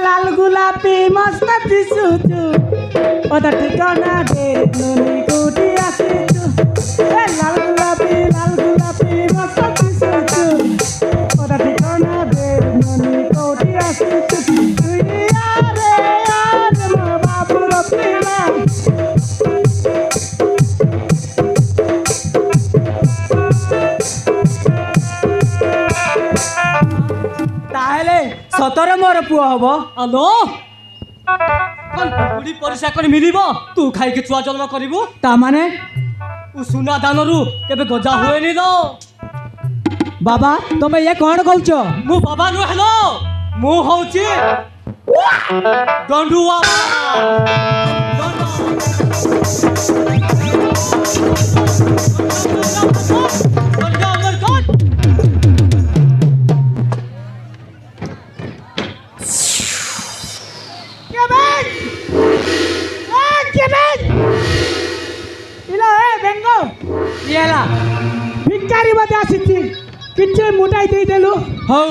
लाल गुलाबी मस्त दिसुचु ओदा ठिकाना दे नोनी कोटी आसीचु लाल गुलाबी मस्त दिसुचु ओदा ठिकाना दे नोनी कोटी आसीचु यारे मो बाबू रपिला सतरे मोर पुआ हम आलो बुढ़ी परिसा कर मिल तू खाई छुआ जन्म करू ताने सुना दान रु केबे गजा हुए नी लो बाबा तुम ये कौन कहछ मु बाबा नु हेलो मु होची गंडुआ भिकारी बदे आसी किचे मुटाई दे देलु हौ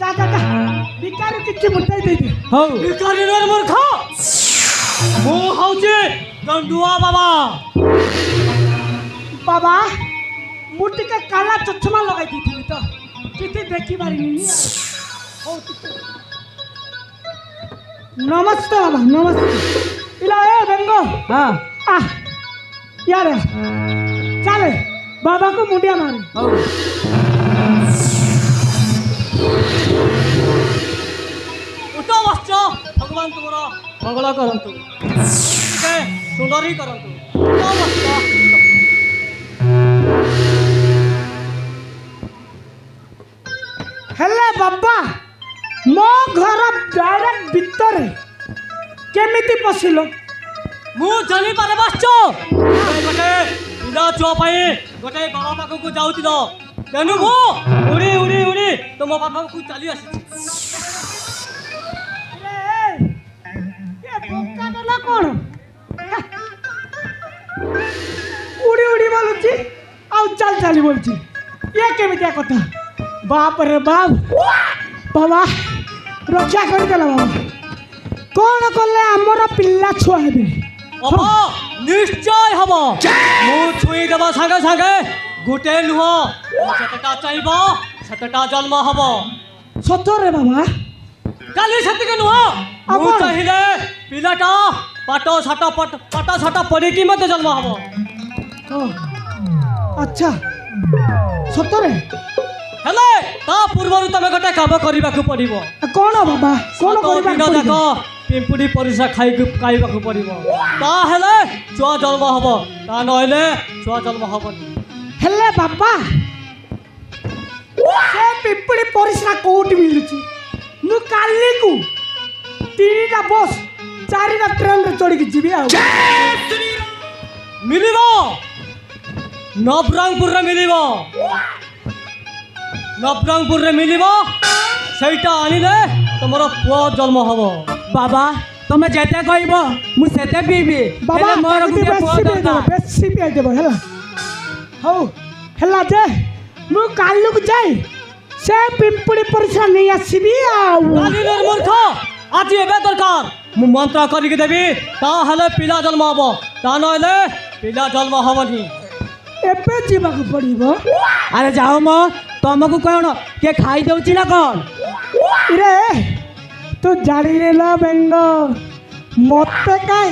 जा भिकारी किचे मुटाई दे दे हौ भिकारी नर मूर्ख मु हौचे गंडुआ बाबा बाबा मुटी का काला चश्मा लगाई दी थी तो किते देखी बारी नहीं हौ नमस्ते बाबा नमस्ते इला ए बेंगो हां आ यार चले बाबा को मुंडिया मारे उठो बच्चो भगवान तुमरा मंगल करंतु सुंदरी करंतु उठो बच्चो हेले बाबा मो घर डायरेक्ट भीतर केमिति पसिलो मु जानी पारे बच्चो गोटे पिला छुआ पाई गोटे बाबा पाखु को जाउतिलो तेनु मु उड़ी उड़ी उड़ी तुम बाबा को चली आसी ये बोका डला कोन उड़ी उड़ी बोलुची आउ चल चली बोलची ये केमितिया कथा बाप रे बाप बाबा रक्षा कर देला बाबा कौन कले हमर पिल्ला छुआ हेबे अब निश्चय हम मु छुई देवा संगे संगे गोटे नुह जतटा चाहिए सेतटा जन्म हम सतरे बाबा काली सेतिके नुह मु चाहिए पिलाटा पाट साट पड़िकी मत जन्म हम अच्छा सतरे हेले ता पूर्वरु तमे गोटे काम करबा को पड़िबो कौन बाबा कौन करबा को देखो पिंपुड़ी परिसा खाइबा को पड़िबो ता हेले छुआ जन्म हबो ता नहले छुआ जन्म हबनी हेले बाबा से पिंपुड़ी परिसा कोठी मिलुची मु काली को तीनटा बस चारिटा ट्रेन रे चढ़ी के जीबी आ मिलिबो नवरंगपुर रे मिलिबो नवरंगपुर रे मिलिबो सेटा आनिले तमरो पुआ जन्म हबो बाबा तमे जेते कहबो मु सेते पीबी बाबा मोर गुटे पुआ दरकार बेसी पे देबो हेला हौ हेला जे मु कालु को जाई से पिंपुड़ी परिसा नहीं आसीबी आ काली नर मूर्ख आज एबे दरकार मु मंत्र करी के देबी ता हले पिला जन्म हबो ता नहले पिला जन्म हबनी एबे जीवा को पड़िबो अरे जाओ म तुमको कौन के खाई दउची ना कौन रे तू जाड़ी लेला बेंगो मते काई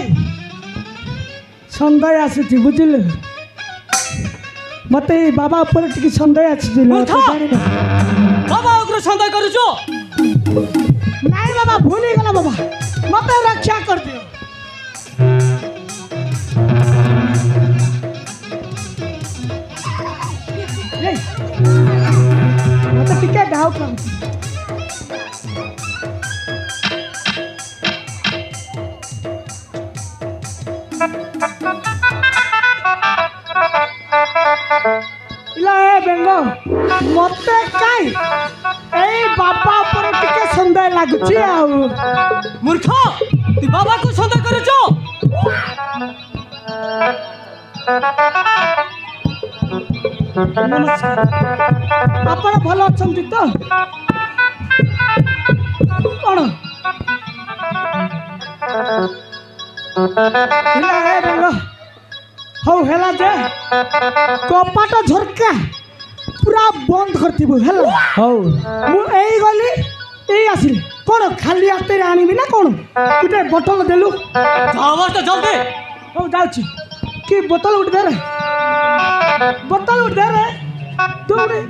संदेह आसी बुझिल मते बाबा ऊपर टिक संदेह आसी बाबा उग्र संदेह करूचो नहीं बाबा भूली गला बाबा मते रक्षा कर दियो मते टिके गाव कर ইলা এ বেঙ্গ মতে কাই এই বাবা উপরে টিকে সন্দেহ লাগুছি আউ মূর্খ তুই বাবাকে সন্দেহ করেছ নমস্কার আপন ভালো অছন্তি তো কোন ইলা এ বেঙ্গ হଉ ହେଲା ଯେ କପାଟ ଝରକା ପୁରା ବନ୍ଦ କରିଥିବୁ ହେଲା ହଉ ମୁଁ ଏଇ ଗଲି ଏଇ ଆସିଲି କ'ଣ ଖାଲି ହାତରେ ଆଣିବି ନା କ'ଣ ତୁ ଟିକେ ବୋତଲ ଦେଲୁ ଯାଅ ତ ଜଲ୍ଦି ହଉ ଯାଉଛି କି ବୋତଲ ଗୋଟେ ଦେ ରେ ବୋତଲ ଗୋଟେ ଦେ ରେ ଦୌଡ଼ି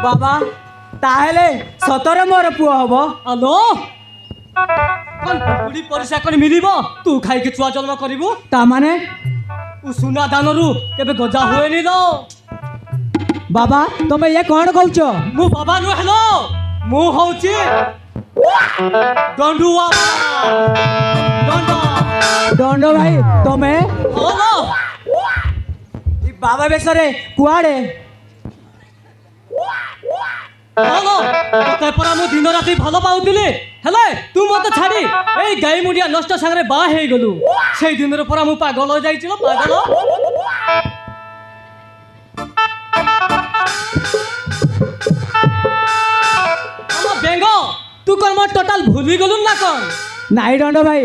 বাবা তাহলে সতরে মোর পুଅ হব আলো বুড়ি পরিষ্কার করে মিলিব তু খাইকে ছুয়া জন্ম করিবু তা মানে উষুনা দানরু কেবে গজা হুয়েনি তো বাবা তুমি এ কোন কହୁଛ মু বাবা নু হেলো মু হউছি দণ্ডুয়া দণ্ড দণ্ড ভাই তুমি হলো ই বাবা বেসরে কুয়াড়ে হলো তোকে পরা মু দিন রাতি ভালো পাউতিলি হেলে তু মতে ছাড়ি এই গাই মুডিয়া নষ্ট সাগরে বা হয়ে গলু সেই দিনের পরা মু পাগল হয়ে যাইছিল পাগল আমার বেঙ্গ তু কোন মত টোটাল ভুলি গলু না কোন নাই দণ্ড ভাই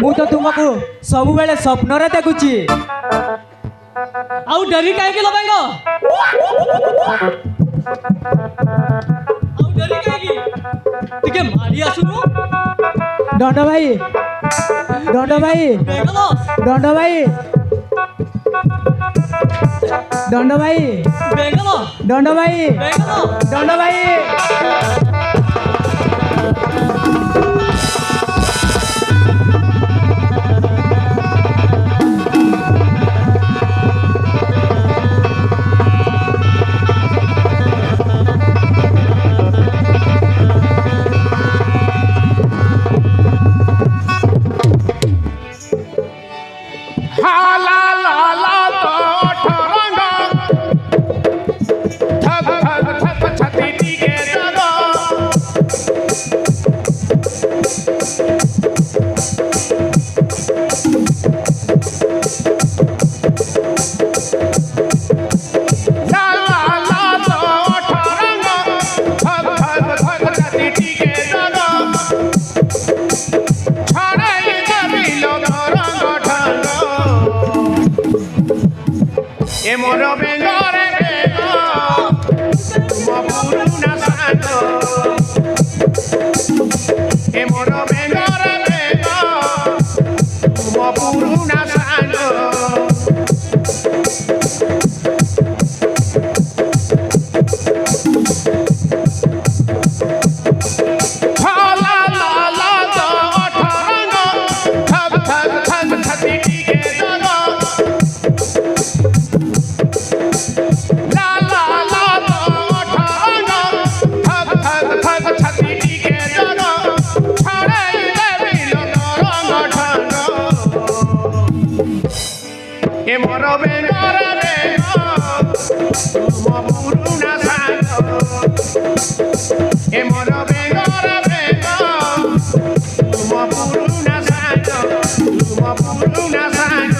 মু তো তুমকু ସବୁବେଳେ ସ୍ୱପ୍ନରେ ଦେଖୁଛି ଆଉ ଡରି କାହିଁକି ଲୋ ବେଙ୍ଗ ଆଉ ଡରି କାହିଁକି ଟିକେ ମାରି ଆସୁନୁ ଦଣ୍ଡ ଭାଇ ଦଣ୍ଡ ଭାଇ ଦଣ୍ଡ ଭାଇ ଦଣ୍ଡ ଭାଇ ଦଣ୍ଡ ଭାଇ ଦଣ୍ଡ ଭାଇ মোর বেঙ্গরে বেঙ্গ মপুরুনা সাঙ্গ এ মোর বেঙ্গরে বেঙ্গ মপুরুনা সাঙ্গ এ মোর বেঙ্গরে বেঙ্গ মপুরুনা সাঙ্গ এ মোর বেঙ্গরে বেঙ্গ মপুরুনা সাঙ্গ মপুরুনা সাঙ্গ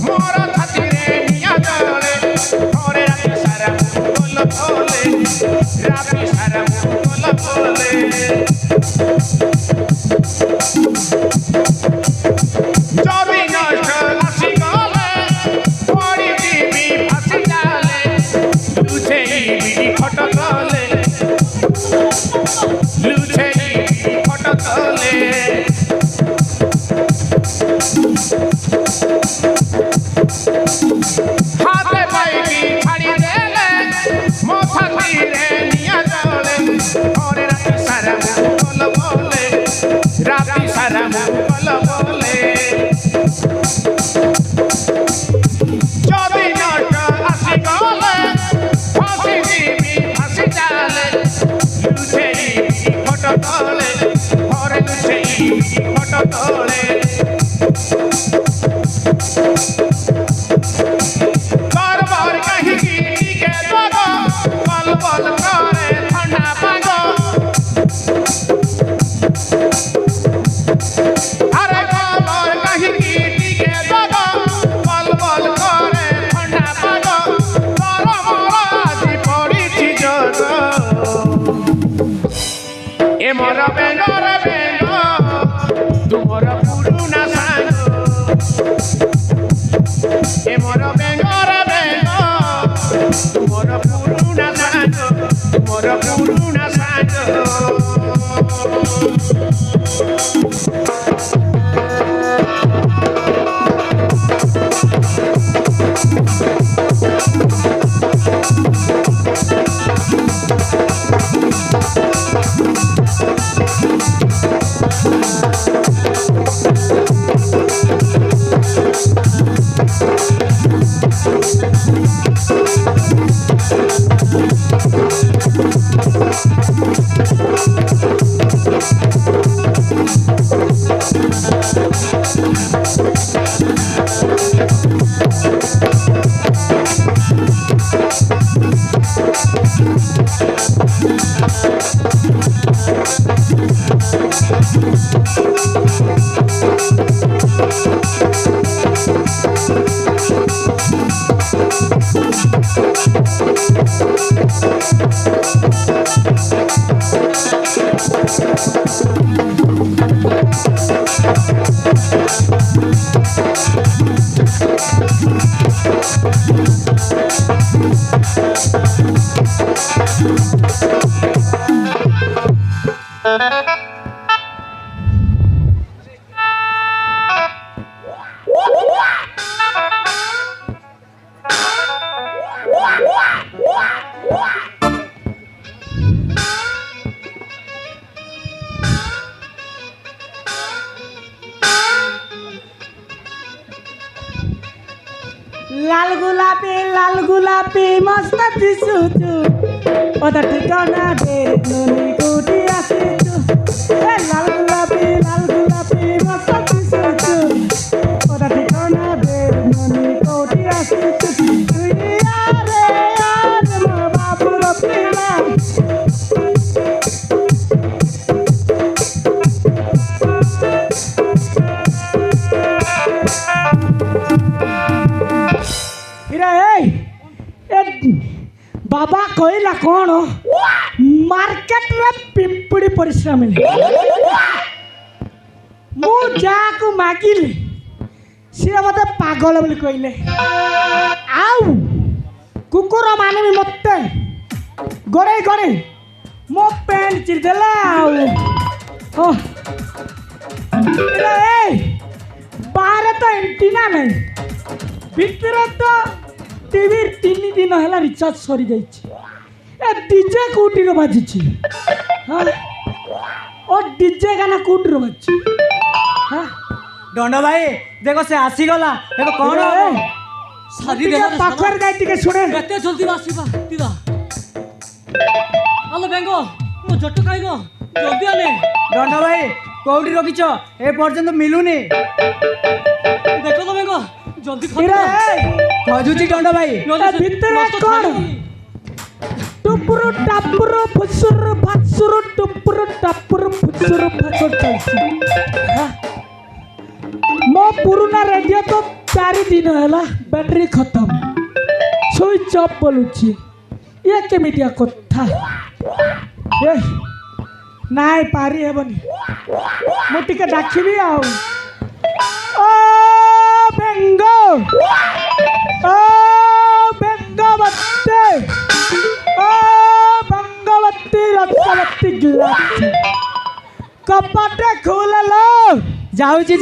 মোর ছাতিরে নিয়া জলে ঘরে রাতে সারা বল বলে রাতে সারা বল বলে যদি নষ্ট আসি গলে পড়ি দিবি ফাঁসি জালে লুছে বিড়ি খট তলে লুছে বিড়ি খট তলে হাতে পাইবি ছাড়ি দেলে মো ছাতিরে নিয়া জলে ঘরে রাতে সারা বল বলে রাতে সারা বল বলে যদি নষ্ট আসি গলে ফাঁসি দিবি ফাঁসি জালে লুছে বিড়ি খট তলে ঘরে লুছে বিড়ি খট তলে বারবার কাহিকি টিকে যাব বল বল করে ঠান্ডা পাগ আরে বারবার কাহিকি টিকে যাব বল বল করে ঠান্ডা পাগ তোর মরাজি পড়িছি জগ এ মর বেঙ্গর বেঙ্গ তুমর পুরুনা সাঙ্গ এ মর বেঙ্গর বেঙ্গ তুমর পুরুনা সাঙ্গ তুমর পুরুনা সাঙ্গ লাল গোলাপি মস্ত দিশুচু ওটা ঠিকানা দে ননি কোটি আসিছু এ লাল গোলাপি মস্ত দিশুচু ওটা ঠিকানা দে ননি কোটি আসিছু তুই আরে মো বাবুর প্রেমা बाबा कहला कौन मार्केट रे पिंपड़ी परिश्रा मिले मु जाकू मागिली सी मत पागल बोली कहले आउ कुकुर माने भी मत गड़े गड़े मो पैंट चिर देला आउ बाहर तो एंटीना नहीं भीतर तो टीवी 3 दिन है रिचार्ज सरी जाइए डीजे कौटी बाजी हाँ और डीजे गाना कौटी बाजी हाँ दंड भाई देखो से आसीगला देखो कौन सारी देखो पाखर गाय टिके सुने केते जल्दी आसीबा दिदा हेलो बेंगो मो जट्टू खाइगो जल्दी आने दंड भाई कौटी रखिछ ए पर्यंत मिलुनी देखो तो बेंगो जल्दी खजुची दंड भाई भीतर कौन टुपुरु टापुरु फुसुरु फासुरु टुपुरु टापुरु फुसुरु फासुरु चलसी मो पुराना रेडियो तो चारि दिन है बैटरी खत्म सुइच ऑफ बोलुची ये केमितिया कथा ए नाई पारी हेबनी मु टिके डाकिबी आउ ओ बेंगो बत्ते ओ बंगवती रत्नवती गिलास कपटे खोललो जाऊची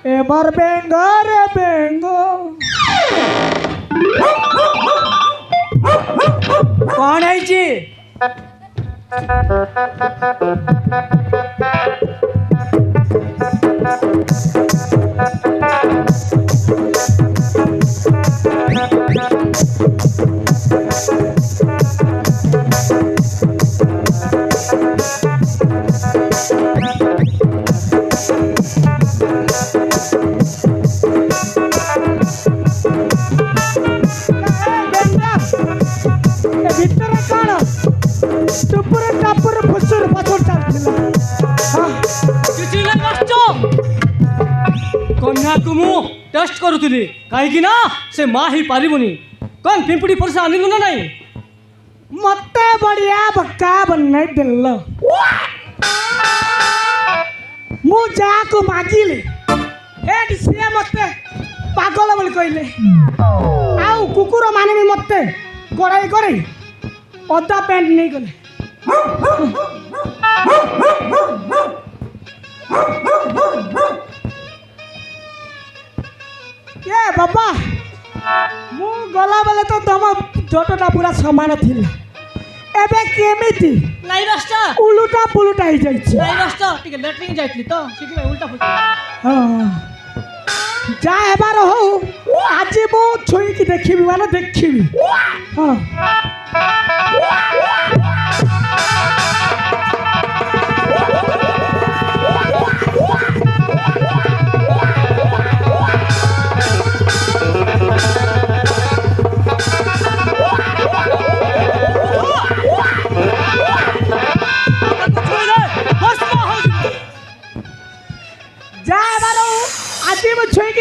ए मोर बेंगो रे बेंगो कौन है जी कन्या को मु टेस्ट करुली कहीं ना से माँ ही पारिबुनी कौन पिंपुड़ी परसा आनिलु ना नहीं मते बढ़िया बक्का बनने दिल मु जाको मागिले एट से मते पागल बोली कहले आउ कुकुर माने भी मते गड़ाई करे अदा पैंट नहीं गले ये बाबा मु गला बेले तो तुम जटटा पूरा समान थिला एबे केमिति नहीं रास्ता उलटा पुलटा ही जाई छी नहीं रास्ता ठीक है लेटरिंग जाइतली तो सिटी उल्टा फुल्टा हां जा हेबार हो आज मु छोई की देखिबी माने देखिबी हां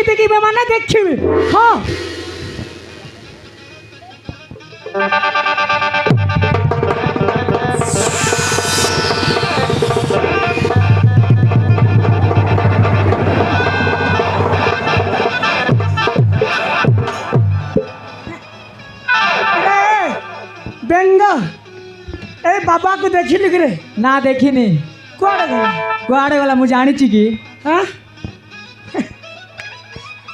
देखिबे माने देखिबे हां बेंगा ए बाबा को देखिली रे ना देखिनी कुआड़े गला मुझे जानी ची की हां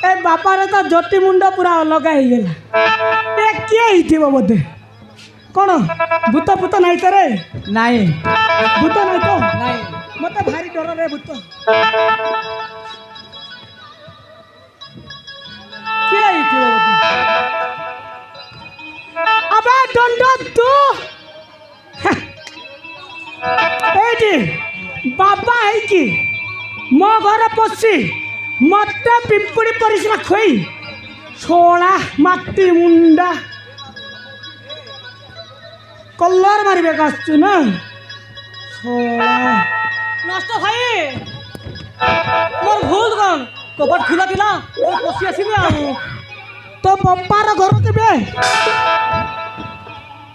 ए बापा रे तो जटी मुंडा पूरा अलग ही गेला ए के ही थी बोधे कौन भूत भूत नहीं तो रे नहीं भूत नहीं तो नहीं मते भारी डर रे भूत के ही थी बोधे अबे डंडो तू ए जी बाबा है कि मो घर पसी मते पिंपुड़ी परिसरा खोई छोड़ा माटी मुंडा कलर मारिबे काचु ना छोड़ा नष्ट भाई मोर भूल कौन कपट खुला दिला पसी आसीबे आ तो बप्पार घर केबे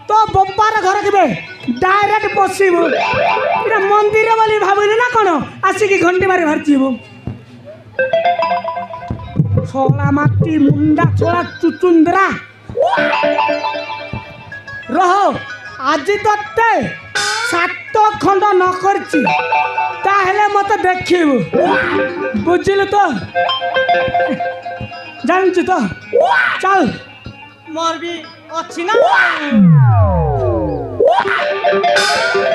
तो बप्पार घर केबे डायरेक्ट पसिबो इरा मंदिर वाली भाबिले ना कोन आसी की घंटी मारी भारतीबो छोड़ा माटी मुंडा छोड़ा चुचुंदरा रहो आज तत्ते 7 खंड न करची ताहले मते देखिबो बुझिल तो जानछु तो चल मोर भी अच्छी ना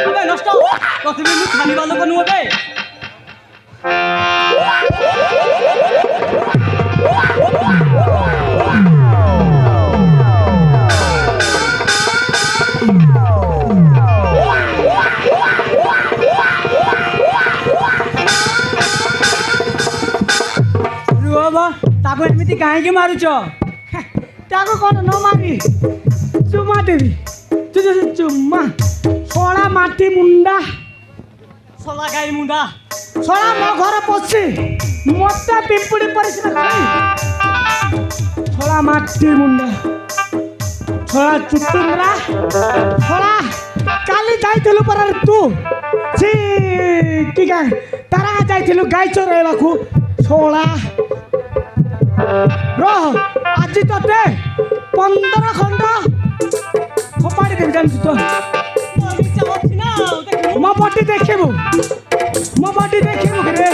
अबे नष्ट कथि भी खाली वालों को नुबे ताको एमिति काहे मारुच ताको कौन न मारी चुमा देवी तुझे चुम्मा छोड़ा माटी मुंडा सोला गाई मुंडा छोड़ा मो घर पसी मते पिंपुड़ी परिसरा ମାଟି ମୁଣ୍ଡ ଛଳା ଚୁଟୁନ୍ଦ୍ରା ଛଳା କାଲି ଯାଇଥିଲୁ ପରା ତୁ ଛି କି ତାରା ଯାଇଥିଲୁ ଗାଈ ଚରାଇବାକୁ ଛଳା ରହ ଆଜି ତତେ 15 ଖଣ୍ଡ ଫୋପାଡ଼ି ଦେବି ଜାଣିଛୁ ତ ମୋ ପଟି ଦେଖିବୁ କିରେ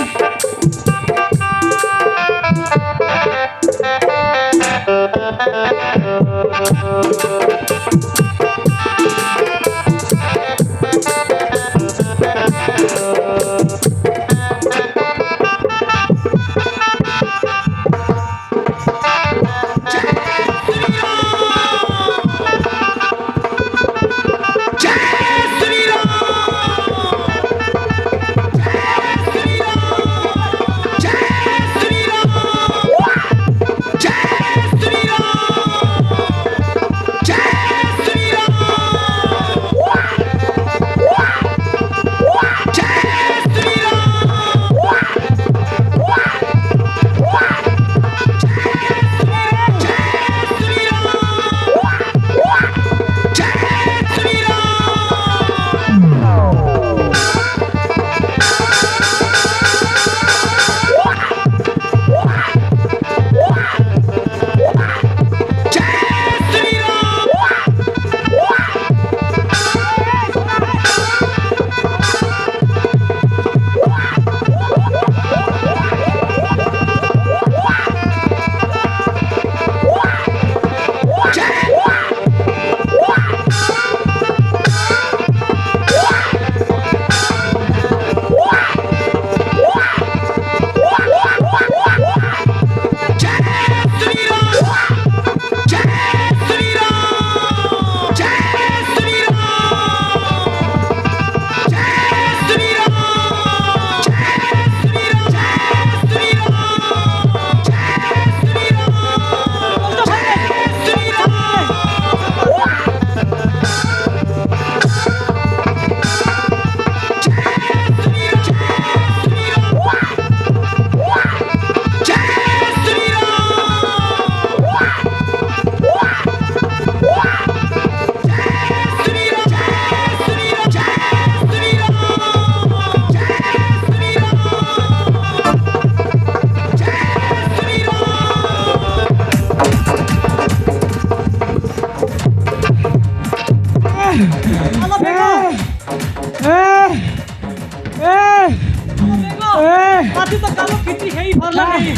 ଆଜି ତ କାମ କିଛି ହେଇ ପାରିଲା ନାହିଁ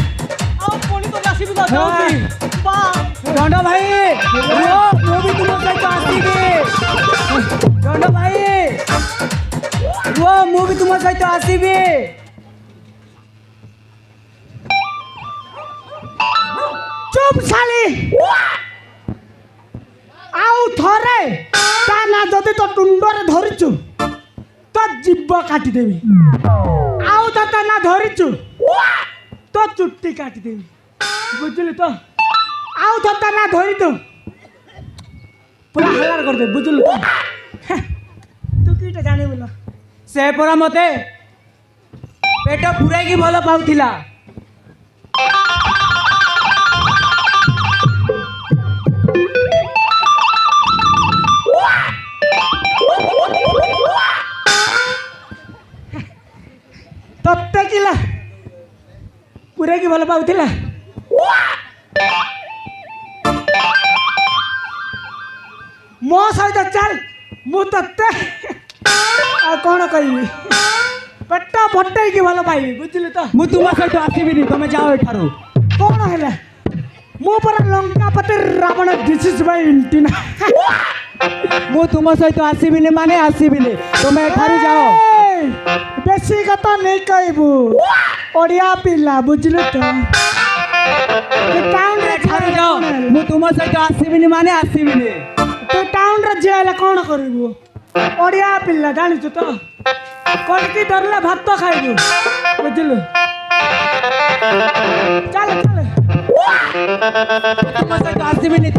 ଆଉ ପୁଣି ତ ଆସିବି ତ ଯାଉଛି ଦଣ୍ଡ ଭାଇ ମୁଁ ବି ତୁମ ସହିତ ଆସିବି ଦଣ୍ଡ ଭାଇ ମୁଁ ବି ତୁମ ସହିତ ଆସିବି ଚୁପ୍ ଶାଳି ଆଉ ଥରେ ତା ନା ଯଦି ତୋ ଟୁଣ୍ଡରେ ଧରିଛୁ ତ ଜିଭ କାଟିଦେବି ଆଉ ତା ନା ଧରିଛୁ ତ ଚୁଟି କାଟିଦେବି ବୁଝିଲୁ ତ ଆଉ ତା ନା ଧରିଛୁ ପୁରା ହଲାର କରିଦେବି ବୁଝିଲୁ ତ ତୁ କିଟା ଜାଣିବୁ ନା ସେ ପରା ମତେ ପେଟ ପୁରାଇକି ଭଲ ପାଉଥିଲା ତତେ କିଲା ପୁରାଇକି ଭଲ ପାଉଥିଲା ମୋ ସହିତ ଚାଲ ମୁଁ ତତେ ଆଉ କ'ଣ କହିବି ପେଟ ଫଟେଇକି ଭଲ ପାଇବି ବୁଝିଲୁ ତ ମୁଁ ତୁମ ସହିତ ଆସିବିନି ତମେ ଯାଅ ଏଠାରୁ କ'ଣ ହେଲା ମୁଁ ପରା ଲଙ୍କାପତି ରାବଣ ଦିଶିସ୍ ଭାଇ ଇଣ୍ଟିନା ମୁଁ ତୁମ ସହିତ ଆସିବିନି ମାନେ ଆସିବିନି ତମେ ଏଠାରୁ ଯାଅ ବେଶୀ କଥା ନେଇ କହିବୁ ଓଡ଼ିଆ ପିଲା ବୁଝିଲୁ ତ ଟାଉନରେ ଛାଡ଼ି ଯାଅ ମୁଁ ତୁମ ସହିତ ଆସିବିନି ମାନେ ଆସିବିନି ତୁ ଟାଉନରେ ଝିଅ ହେଲେ କ'ଣ କରିବୁ ଓଡ଼ିଆ ପିଲା ଜାଣିଛୁ ତ କଣକି ଧରିଲେ ଭାତ ଖାଇବୁ ବୁଝିଲୁ ଚାଲ ତୁମ ସହିତ ଆସିବିନି